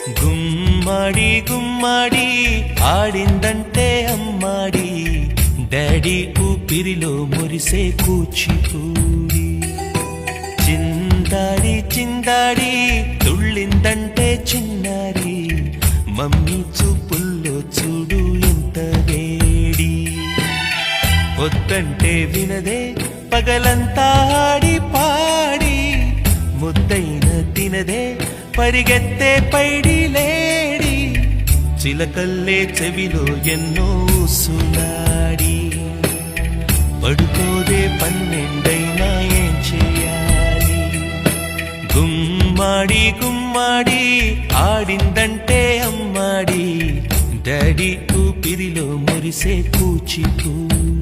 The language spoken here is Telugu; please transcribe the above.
గుమ్మడి గుమ్మడి ఆడిందంటే అమ్మాడి, డాడీ ఊపిరిలో మురిసే కూచిపూడి. చిందాడి చిందాడి తుళ్ళిందంటే చిన్నారి, మమ్మీ చూపుల్లో చూడు ఎంత వేడి. వద్దంటే వినదే పగలంతా ఆడి పాడి, ముద్దైన తినదే పరిగెత్తే పైడి లేడి. చిలకల్లే చెవిలో ఎన్నో సులాడి, పడుకోదే పన్నెండైనా ఏం చేయాలి. గుమ్మాడి గుమ్మాడి ఆడిందంటే అమ్మాడి, డాడీ ఊపిరిలో మురిసే కూచిపూడి.